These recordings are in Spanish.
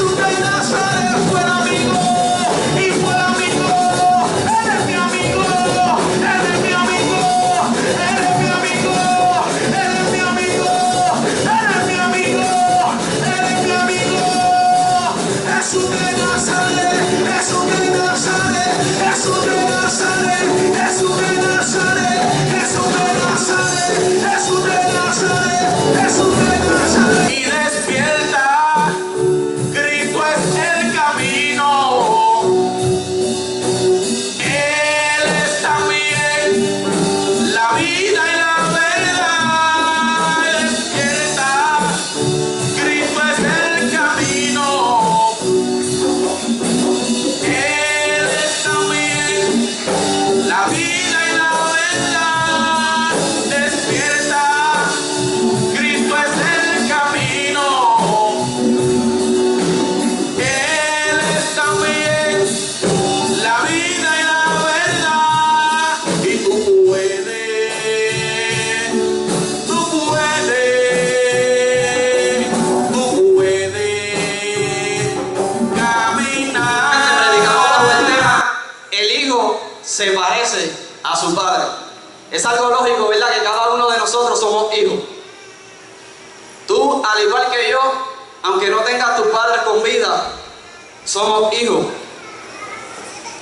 Jesús de Nazaret fue amigo y fue amigo. Eres mi amigo, eres mi amigo, eres mi amigo, eres mi amigo, eres mi amigo, eres mi amigo. Jesús de Nazaret, Jesús de Nazaret, Jesús de Nazaret, Jesús de Nazaret, Jesús de Nazaret, Jesús de Nazaret, Jesús de Nazaret. Y despierta, Cristo es el camino. Él es también la vida y la verdad. Despierta, Cristo es el camino. Él es también la vida y la verdad. Despierta, Cristo es el camino. Él es también la vida y la verdad. Y tú puedes caminar. Predicamos bajo el tema, el hijo se parece a su padre. Es algo lógico, ¿verdad? Que cada uno de nosotros somos hijos. Tú, al igual que yo, aunque no tengas tus padres con vida, somos hijos.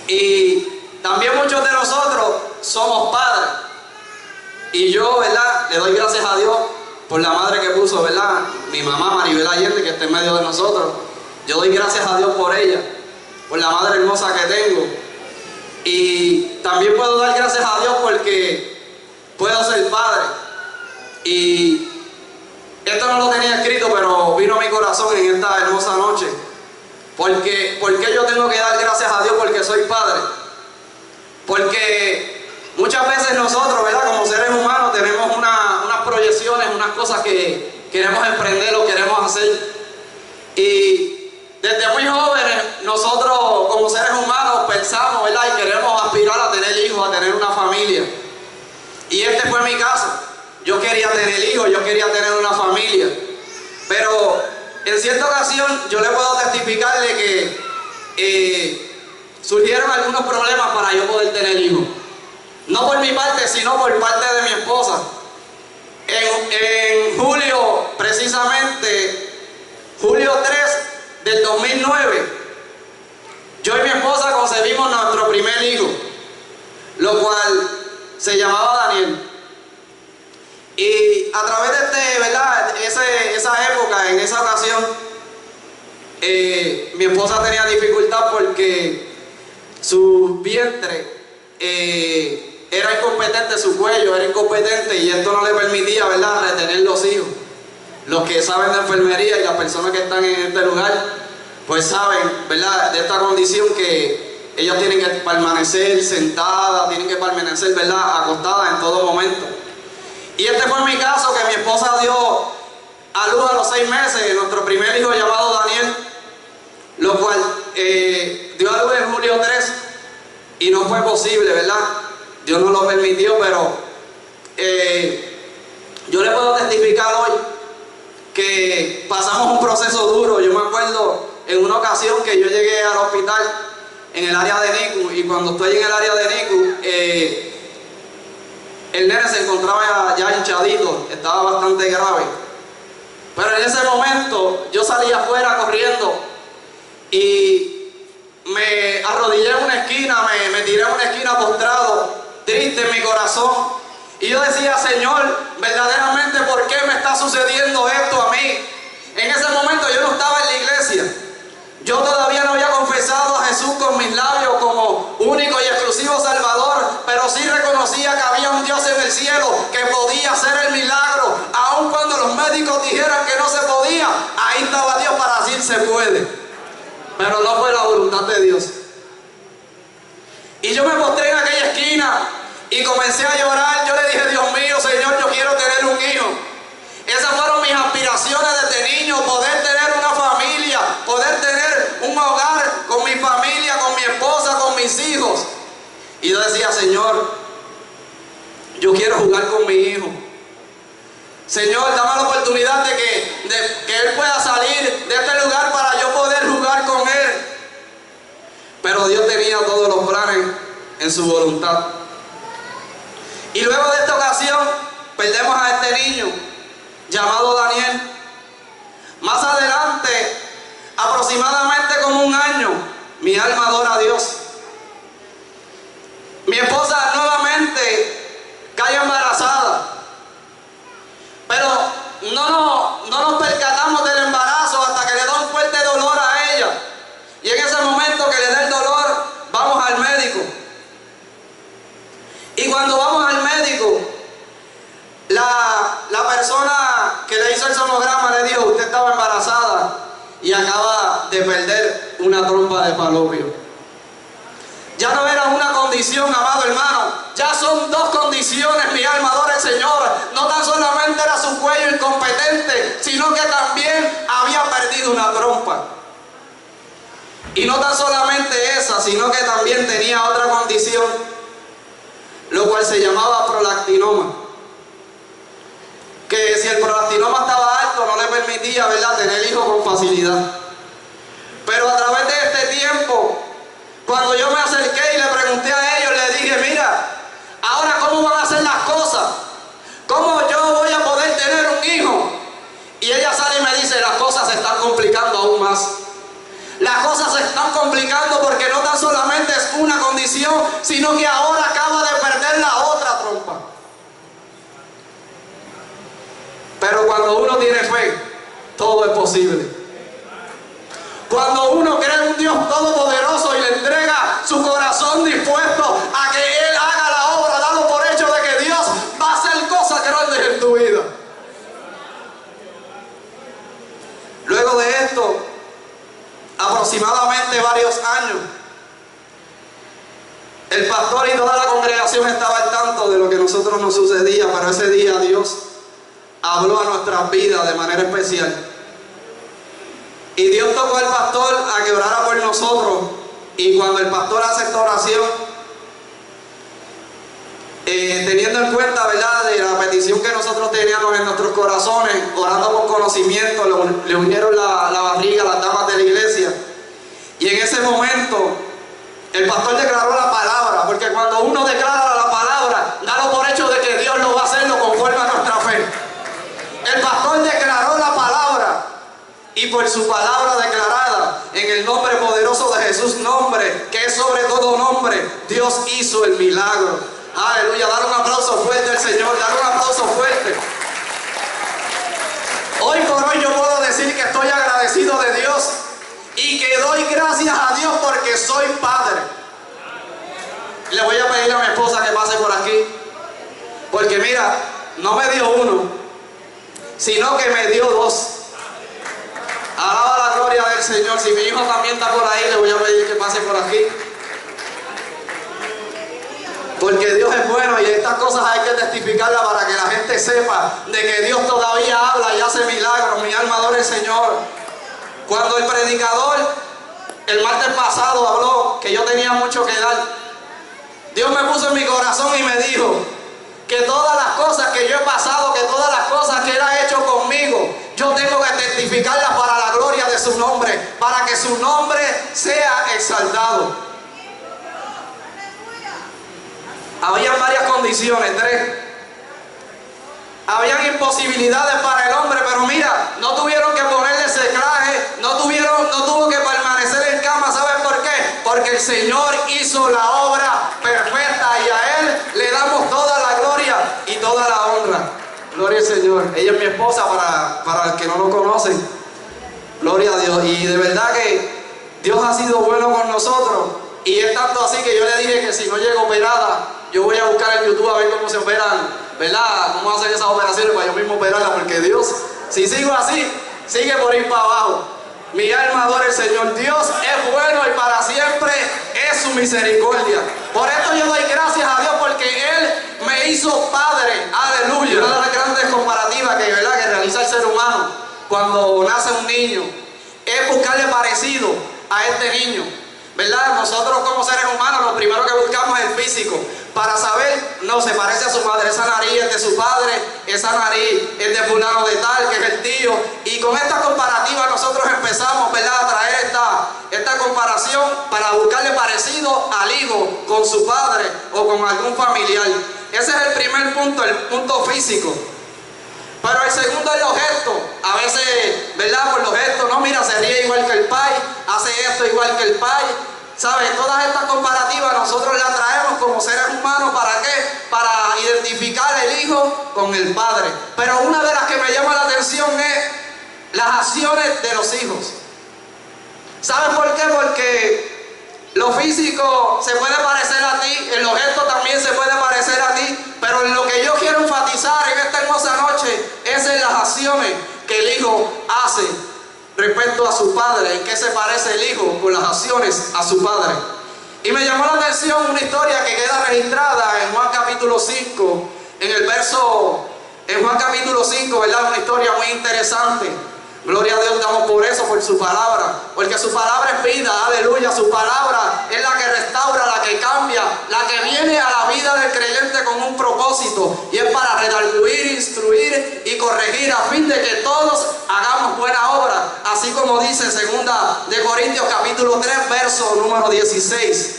Y también muchos de nosotros somos padres. Y yo, ¿verdad? Le doy gracias a Dios por la madre que puso, ¿verdad? Mi mamá Maribel Allende, que está en medio de nosotros. Yo doy gracias a Dios por ella, por la madre hermosa que tengo. Y también puedo dar gracias a Dios porque puedo ser padre. Y esto no lo tenía escrito, pero vino a mi corazón en esta hermosa noche. ¿Por qué yo tengo que dar gracias a Dios porque soy padre? Porque muchas veces nosotros, ¿verdad? Como seres humanos tenemos unas proyecciones, unas cosas que queremos emprender o queremos hacer. Y desde muy jóvenes nosotros como seres humanos pensamos, ¿verdad? Y queremos aspirar a tener hijos, a tener una familia. Y este fue mi caso. Yo quería tener hijos, yo quería tener una familia. Pero en cierta ocasión yo le puedo testificarle que surgieron algunos problemas para yo poder tener hijos. No por mi parte, sino por parte de mi esposa. En julio, precisamente, julio 3 del 2009, yo y mi esposa concebimos nuestro primer hijo, lo cual se llamaba Daniel. Y a través de ¿verdad? Esa época, en esa ocasión, mi esposa tenía dificultad porque su vientre era incompetente, su cuello era incompetente y esto no le permitía, ¿verdad?, retener los hijos. Los que saben de enfermería y las personas que están en este lugar, pues saben, ¿verdad?, de esta condición que ellos tienen que permanecer sentadas, tienen que permanecer, ¿verdad?, acostadas en todo momento. Y este fue mi caso, que mi esposa dio a luz a los 6 meses, nuestro primer hijo llamado Daniel, lo cual dio a luz en julio 3 y no fue posible, ¿verdad? Dios no lo permitió, pero yo le puedo testificar hoy que pasamos un proceso duro. Yo me acuerdo en una ocasión que yo llegué al hospital en el área de NICU, y cuando estoy en el área de NICU, el nene se encontraba ya hinchadito, estaba bastante grave. Pero en ese momento yo salí afuera corriendo y me arrodillé en una esquina, me tiré en una esquina postrado, triste en mi corazón. Y yo decía: Señor, verdaderamente, ¿por qué me está sucediendo esto a mí? En ese momento yo no estaba en la iglesia. Yo todavía no había confesado a Jesús con mis labios como único y exclusivo Salvador, pero sí reconocía que había un Dios en el cielo que podía hacer el milagro. Aun cuando los médicos dijeran que no se podía, ahí estaba Dios para decir: se puede. Pero no fue la voluntad de Dios. Y yo me postré en aquella esquina y comencé a llorar. Yo le dije: Dios mío, Señor, yo quiero tener un hijo. Esas fueron mis aspiraciones desde niño, poder tener una familia, poder tener un hogar con mi familia, con mi esposa, con mis hijos. Y yo decía: Señor, yo quiero jugar con mi hijo. Señor, dame la oportunidad de que Él pueda salir de este lugar para yo poder jugar pero Dios tenía todos los planes en su voluntad. Y luego de esta ocasión, perdemos a este niño llamado Daniel. Más adelante, aproximadamente como un año, mi alma adora a Dios. Mi esposa nuevamente cae embarazada, pero no nos percatamos del embarazo hasta que le da un fuerte dolor a ella. Y en ese momento que le da el dolor, vamos al médico. Y cuando vamos al médico, la persona que le hizo el sonograma le dijo: usted estaba embarazada y acaba de perder una trompa de falopio. Ya no era una condición, amado hermano, ya son dos condiciones. Mi alma adora al Señor. No tan solamente era su cuello incompetente, sino que también había perdido una trompa. Y no tan solamente esa, sino que también tenía otra condición, lo cual se llamaba prolactinoma. Que si el prolactinoma estaba alto, no le permitía, ¿verdad?, tener hijos con facilidad. Pero a través de este tiempo, cuando yo me acerqué y le pregunté a ellos, le dije: mira, ahora ¿cómo van a hacer las cosas? ¿Cómo yo voy a poder tener un hijo? Y ella sale y me dice: las cosas se están complicando aún más. Las cosas se están complicando porque no tan solamente es una condición, sino que ahora acaba de perder la otra trompa. Pero cuando uno tiene fe, todo es posible. Cuando uno cree en un Dios todopoderoso y le entrega su corazón dispuesto a que Él haga la obra, dalo por hecho de que Dios va a hacer cosas grandes en tu vida. Luego de esto, aproximadamente varios años, el pastor y toda la congregación estaba al tanto de lo que a nosotros nos sucedía, pero ese día Dios habló a nuestras vidas de manera especial. Y Dios tocó al pastor a que orara por nosotros. Y cuando el pastor hace esta oración, teniendo en cuenta, ¿verdad?, de la petición que nosotros teníamos en nuestros corazones, orando con conocimiento, le unieron la barriga a las damas de la iglesia. Y en ese momento, el pastor declaró la palabra, porque cuando uno declara la palabra, dalo por hecho de que Dios lo va a hacer conforme a nuestra fe. El pastor declaró la palabra. Y por su palabra declarada, en el nombre poderoso de Jesús, nombre que es sobre todo nombre, Dios hizo el milagro. Aleluya, dar un aplauso fuerte al Señor, dar un aplauso fuerte. Hoy por hoy yo puedo decir que estoy agradecido de Dios y que doy gracias a Dios porque soy padre. Le voy a pedir a mi esposa que pase por aquí, porque mira, no me dio uno, sino que me dio dos. Alaba la gloria del Señor. Si mi hijo también está por ahí, le voy a pedir que pase por aquí. Porque Dios es bueno y estas cosas hay que testificarlas para que la gente sepa de que Dios todavía habla y hace milagros. Mi alma adora al Señor. Cuando el predicador el martes pasado habló que yo tenía mucho que dar, Dios me puso en mi corazón y me dijo que todas las cosas que yo he pasado, que todas las cosas que Él ha hecho conmigo, yo tengo que testificarlas para la gloria de su nombre, para que su nombre sea exaltado. Habían varias condiciones, 3. Habían imposibilidades para el hombre, pero mira, no tuvieron que ponerle seclaje, no tuvo que permanecer en cama. ¿Saben por qué? Porque el Señor hizo la obra perfecta y a Él le damos toda la gloria y toda la honra. Gloria al Señor. Ella es mi esposa, para los que no lo conocen. Gloria a Dios. Y de verdad que Dios ha sido bueno con nosotros. Y es tanto así que yo le dije que si no llega operada, yo voy a buscar en YouTube a ver cómo se operan, ¿verdad? Cómo hacen esas operaciones para yo mismo operarla, porque Dios, si sigo así, sigue por ir para abajo. Mi alma adora al Señor. Dios es bueno y para siempre es su misericordia. Por esto yo doy gracias a Dios, porque Él me hizo padre. Aleluya. Una de las grandes comparativas que realiza el ser humano cuando nace un niño es buscarle parecido a este niño. ¿verdad? Nosotros como seres humanos lo primero que buscamos es el físico. Para saber, no, se parece a su madre, esa nariz es de su padre, esa nariz es de fulano de tal, que es el tío. Y con esta comparativa nosotros empezamos, ¿verdad?, a traer esta comparación para buscarle parecido al hijo con su padre o con algún familiar. Ese es el primer punto, el punto físico. Pero el segundo es los gestos. A veces, ¿verdad?, por los gestos, no, mira, se ríe igual que el pai, hace esto igual que el pai. ¿Sabes? Todas estas comparativas nosotros las traemos como seres humanos. ¿Para qué? Para identificar el hijo con el padre. Pero una de las que me llama la atención es las acciones de los hijos. ¿Sabes por qué? Porque lo físico se puede parecer a ti, en los gestos también se puede parecer a ti, pero en lo que yo quiero enfatizar en esta hermosa noche es en las acciones que el hijo hace respecto a su padre. ¿En qué se parece el hijo con las acciones a su padre? Y me llamó la atención una historia que queda registrada en Juan capítulo 5, en Juan capítulo 5, ¿verdad? Una historia muy interesante. Gloria a Dios, damos por eso, por su palabra, porque su palabra es vida, aleluya. Su palabra es la que restaura, la que cambia, la que viene a la vida del creyente con un propósito, y es para redarguir, instruir y corregir, a fin de que todos hagamos buena obra, así como dice en 2 de Corintios capítulo 3, verso número 16.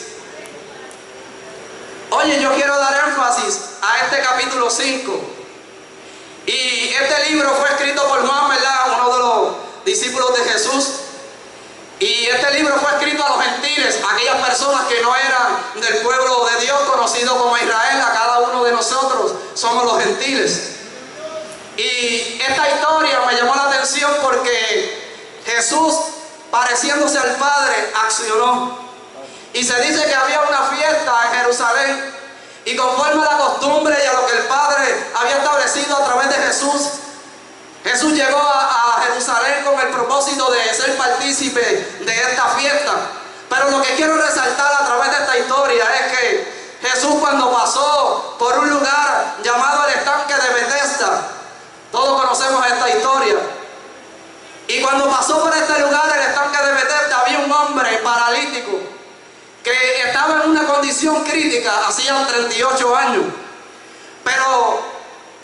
Oye, yo quiero dar énfasis a este capítulo 5. Y este libro fue escrito por Juan, ¿verdad?, uno de los discípulos de Jesús. Y este libro fue escrito a los gentiles, a aquellas personas que no eran del pueblo de Dios, conocido como Israel. A cada uno de nosotros somos los gentiles. Y esta historia me llamó la atención porque Jesús, pareciéndose al Padre, accionó. Y se dice que había una fiesta en Jerusalén. Y conforme a la costumbre y a lo que el Padre había establecido a través de Jesús, Jesús llegó a Jerusalén con el propósito de ser partícipe de esta fiesta. Pero lo que quiero resaltar a través de esta historia es que Jesús, cuando pasó por un lugar llamado el estanque de Betesda, todos conocemos esta historia, y cuando pasó por este lugar, el estanque de Betesda, había un hombre paralítico que estaba en una condición crítica, hacía 38 años, pero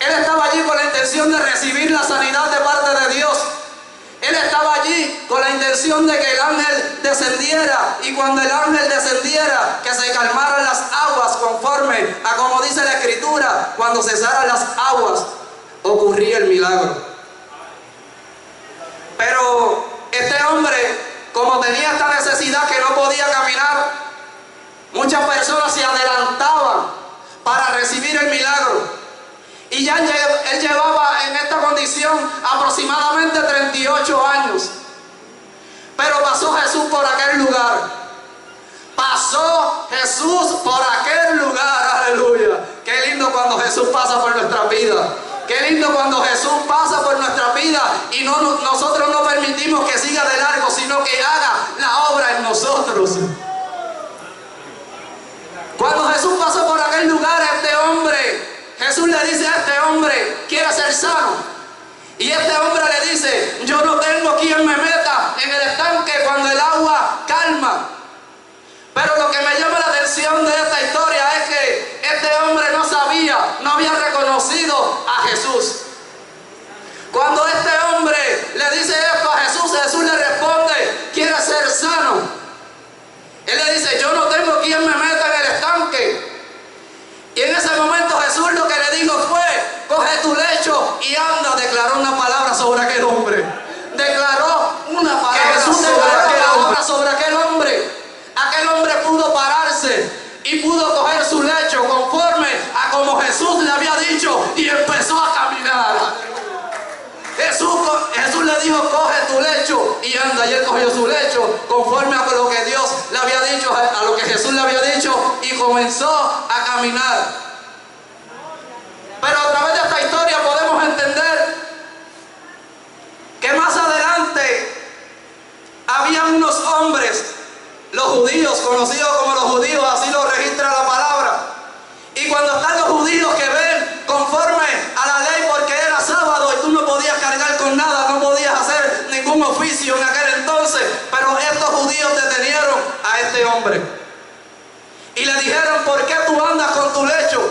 él estaba allí con la intención de recibir la sanidad de parte de Dios. Él estaba allí con la intención de que el ángel descendiera, y cuando el ángel descendiera, que se calmaran las aguas, conforme a como dice la Escritura, cuando cesaran las aguas, ocurría el milagro. Pero este hombre, como tenía esta necesidad que no podía caminar, muchas personas se adelantaban para recibir el milagro. Y ya él llevaba en esta condición aproximadamente 38 años. Pero pasó Jesús por aquel lugar. Pasó Jesús por aquel lugar, aleluya. Qué lindo cuando Jesús pasa por nuestra vida. Qué lindo cuando Jesús pasa por nuestra vida y nosotros no permitimos que siga de largo, sino que haga la obra en nosotros. Cuando Jesús pasó por aquel lugar, Jesús le dice a este hombre, ¿quiere ser sano? Y este hombre le dice, yo no tengo quien me meta en el estanque cuando el agua calma. Pero lo que me llama la atención de esta historia es que este hombre no había reconocido a Jesús. Cuando este hombre le dice esto a Jesús, Jesús le responde, ¿quiere ser sano? Él le dice, yo no tengo quien me meta en el estanque. Y en ese momento Jesús lo que le dijo fue, coge tu lecho y anda. Declaró una palabra sobre aquel hombre. Declaró una palabra sobre aquel hombre. Aquel hombre pudo pararse y pudo coger su lecho conforme a como Jesús le había dicho, y empezó a caminar. Jesús le dijo, coge tu lecho y anda, y él cogió su lecho conforme a lo que Dios le había dicho, a lo que Jesús le había dicho, y comenzó a caminar. Pero a través de esta historia podemos entender que más adelante habían unos hombres, los judíos, conocidos como los judíos, así lo registra la palabra. Y cuando están los judíos que ven conforme a la ley, porque era sábado y tú no podías cargar con nada, no podías hacer ningún oficio en aquel entonces, pero estos judíos detenieron a este hombre. Y le dijeron: ¿por qué tú andas con tu lecho?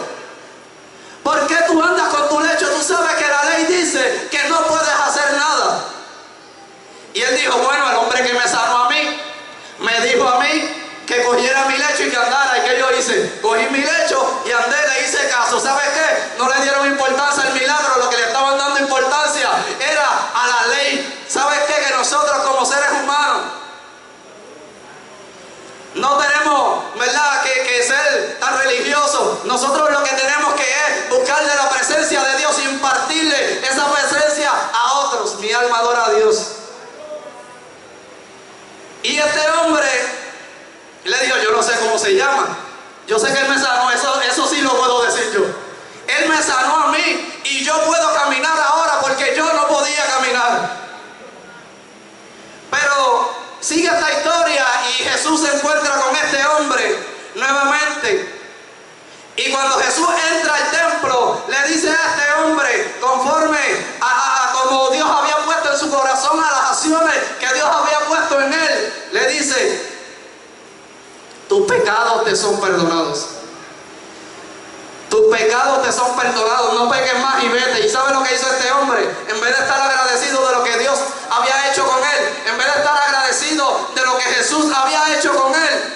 ¿Por qué tú andas con tu lecho? Tú sabes que la ley dice que no puedes hacer nada. Y él dijo: bueno, el hombre que me sanó a mí, me dijo a mí que cogiera mi lecho y que andara. ¿Y qué yo hice? Cogí mi lecho y andé, le hice caso. ¿Sabes qué? No le dieron importancia al milagro, lo que le estaban dando importancia era a la ley. ¿Sabes qué? Que nosotros como seres humanos no tenemos, ¿verdad?, que ser tan religiosos. Nosotros lo que tenemos que es buscarle la presencia de Dios y impartirle esa presencia a otros. Mi alma adora a Dios. Y este hombre le dijo: yo no sé cómo se llama, yo sé que él me sanó, eso sí lo puedo decir yo. Él me sanó a mí y yo puedo caminar ahora porque yo no podía caminar. Pero sigue esta historia y Jesús se encuentra con este hombre nuevamente. Y cuando Jesús entra al templo, le dice a este hombre, conforme a como Dios había puesto en su corazón, a las acciones que Dios había puesto en él, le dice: tus pecados te son perdonados. Tus pecados te son perdonados, no peques más y vete. ¿Y sabe lo que hizo este hombre? En vez de estar agradecido de lo que Dios había hecho con él, en vez de estar agradecido de lo que Jesús había hecho con él,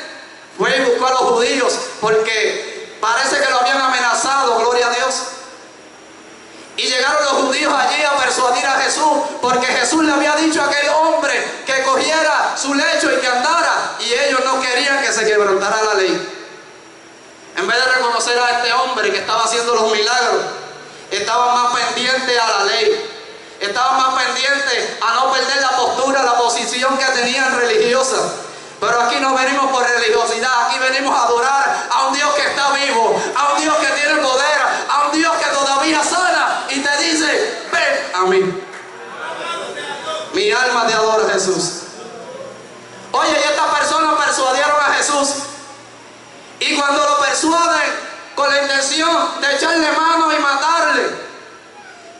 fue y buscó a los judíos, porque parece que lo habían amenazado, gloria a Dios. Y llegaron los judíos allí a persuadir a Jesús, porque Jesús le había dicho a aquel hombre que cogiera su lecho y que andara, y ellos no querían que se quebrantara la ley. En vez de reconocer a este hombre que estaba haciendo los milagros, estaban más pendientes a la ley, estaban más pendientes a no perder la postura, la posición que tenían religiosa. Pero aquí no venimos por religiosidad, aquí venimos a adorar a un Dios que está vivo, a un Dios que tiene poder, a un Dios que todavía sana y te dice: ven a mí. Mi alma te adora, Jesús. Oye, y estas personas persuadieron a Jesús. Y cuando lo persuaden con la intención de echarle mano y matarle,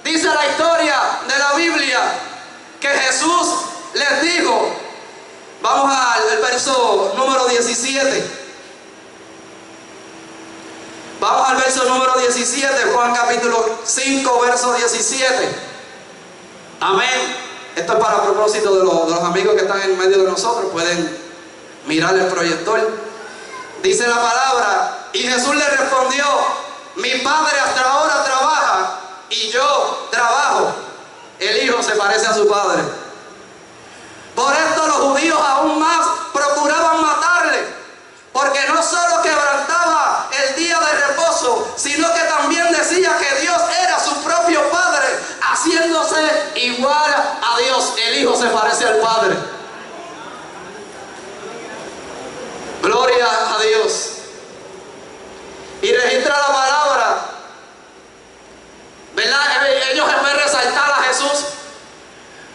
dice la historia de la Biblia que Jesús les dijo, vamos al verso número 17. Vamos al verso número 17, Juan capítulo 5, verso 17. Amén. Esto es para propósito de los amigos que están en medio de nosotros. Pueden mirar el proyector. Dice la palabra: y Jesús le respondió: mi Padre hasta ahora trabaja y yo trabajo. El Hijo se parece a su Padre. Por esto los judíos aún más procuraban matarle, porque no solo quebrantaba el día de reposo, sino que también decía que Dios era su propio Padre, haciéndose igual a Dios. El Hijo se parece al Padre. Gloria a Dios. Y registra la palabra, ¿verdad? Ellos, en vez de resaltar a Jesús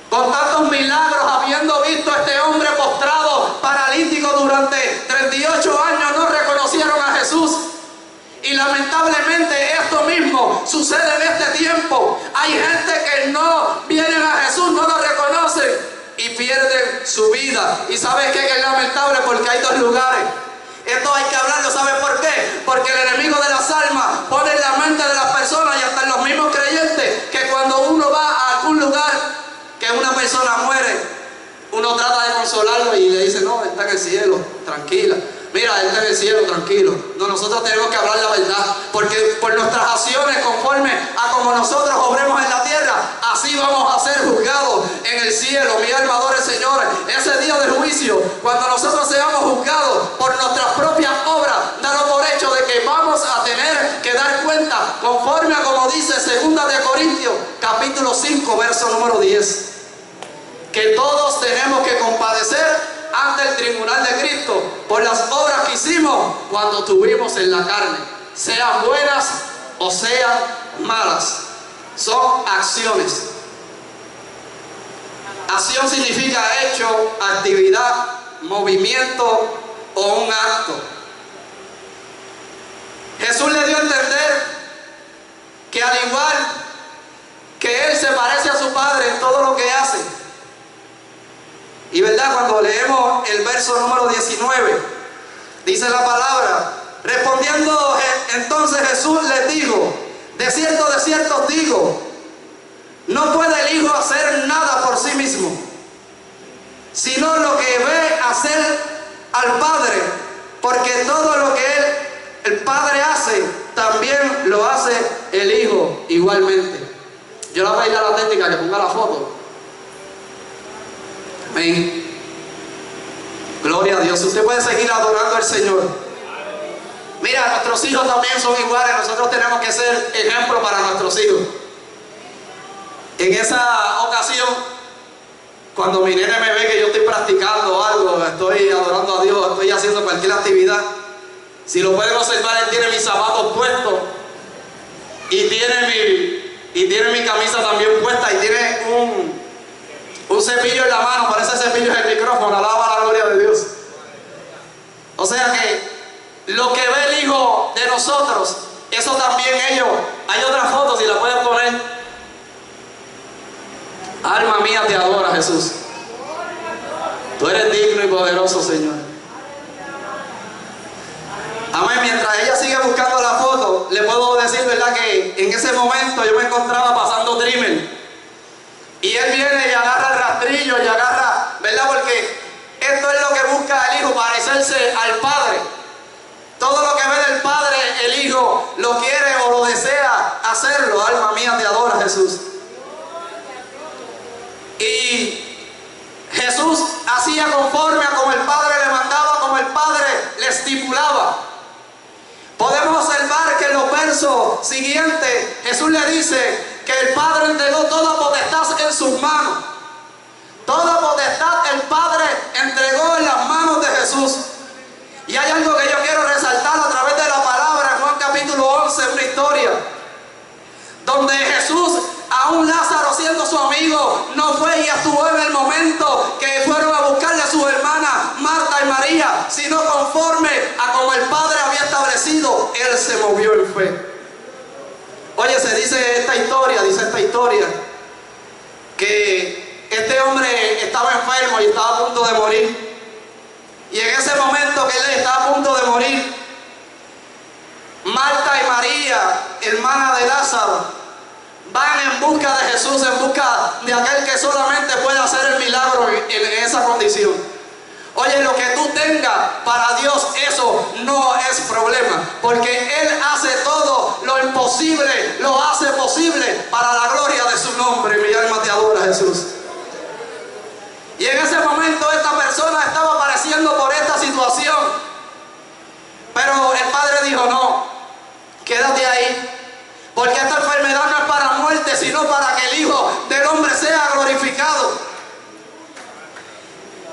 con tantos milagros, habiendo visto a este hombre postrado paralítico durante 38 años, no reconocieron a Jesús. Y lamentablemente esto mismo sucede en este tiempo. Hay gente que no vienen a Jesús, no lo reconocen y pierden su vida. ¿Y sabes qué? Que es lamentable, porque hay dos lugares. Esto hay que hablarlo. ¿Sabes por qué? Porque el enemigo de las almas pone en la mente de las personas y hasta en los mismos creyentes que cuando uno va a algún lugar que una persona muere, uno trata de consolarlo y le dice: no, él está en el cielo, tranquila. Mira, él está en el cielo, tranquilo. No, nosotros tenemos que hablar la verdad, porque por nuestras acciones, conforme a como nosotros obremos en la tierra, así vamos a ser juzgados en el cielo. Mi alma adora al Señor. Ese día del juicio, cuando nosotros seamos juzgados por nuestras propias obras, dalo por hecho de que vamos a tener que dar cuenta, conforme a como dice 2 de Corintios, capítulo 5, verso número 10. Que todos tenemos que compadecer ante el tribunal de Cristo por las obras que hicimos cuando estuvimos en la carne, sean buenas o sean malas. Son acciones. Acción significa hecho, actividad, movimiento o un acto. Jesús le dio a entender que al igual que Él se parece a su Padre en todo lo que hace. Y verdad, cuando leemos el verso número 19, Dice la palabra, respondiendo entonces Jesús les dijo, de cierto os digo, no puede el Hijo hacer nada por sí mismo, sino lo que ve hacer al Padre, porque todo lo que el Padre hace, también lo hace el Hijo igualmente. Yo le voy a pedir a la técnica que ponga la foto. Amén. Gloria a Dios. Usted puede seguir adorando al Señor. Mira, nuestros hijos también son iguales. Nosotros tenemos que ser ejemplo para nuestros hijos. En esa ocasión, cuando mi nene me ve que yo estoy practicando algo, estoy adorando a Dios, estoy haciendo cualquier actividad, si lo pueden observar, él tiene mis zapatos puestos y tiene mi camisa también puesta y tiene un cepillo en la mano. Parece cepillo en el micrófono. Alaba la gloria de Dios. O sea que lo que ve el Hijo de nosotros, eso también ellos. Hay otra foto, si la pueden poner. Alma mía te adora, Jesús. Tú eres digno y poderoso, Señor. Amén. Mientras ella sigue buscando la foto, le puedo decir, ¿verdad?, que en ese momento yo me encontraba pasando trimmer. Y él viene y agarra el rastrillo y agarra, ¿verdad? Porque esto es lo que busca el Hijo, parecerse al Padre. Todo lo que ve del Padre, el Hijo lo quiere o lo desea hacerlo. Alma mía te adora, Jesús. Y Jesús hacía conforme a como el Padre le mandaba, como el Padre le estipulaba. Podemos observar que en los versos siguientes Jesús le dice que el Padre entregó toda potestad en sus manos. Toda potestad el Padre entregó en las manos de Jesús. Y hay algo que yo quiero resaltar a través de la palabra en Juan capítulo 11, una historia donde Jesús, aún Lázaro siendo su amigo, no fue y estuvo en el momento que fueron a buscarle a sus hermanas Marta y María, sino conforme a como el Padre había establecido, él se movió en fe. Oye, dice esta historia, que este hombre estaba enfermo y estaba a punto de morir. Y en ese momento que él estaba a punto de morir, Marta y María, hermana de Lázaro, van en busca de Jesús, en busca de aquel que solamente puede hacer el milagro en esa condición. Oye, lo que tú tengas para Dios, eso no es problema, porque Él hace todo lo imposible, lo hace posible para la gloria de su nombre. Mi alma te adora, Jesús. Y en ese momento esta persona estaba padeciendo por esta situación, pero el Padre dijo: no, quédate ahí, porque esta enfermedad no es para muerte, sino para que el Hijo del Hombre sea glorificado.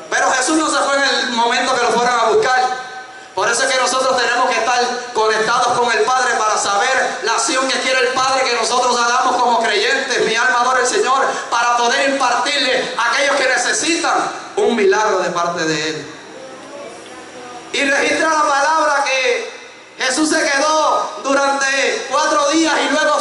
Pero Jesús no se fue en el momento que lo fueron a buscar. Por eso es que nosotros tenemos que estar conectados con el Padre para saber la acción que quiere el Padre que nosotros hagamos como creyentes. Mi alma adora al Señor, para poder impartirle a aquellos que necesitan un milagro de parte de Él. Y registra la palabra que Jesús se quedó durante 4 días y luego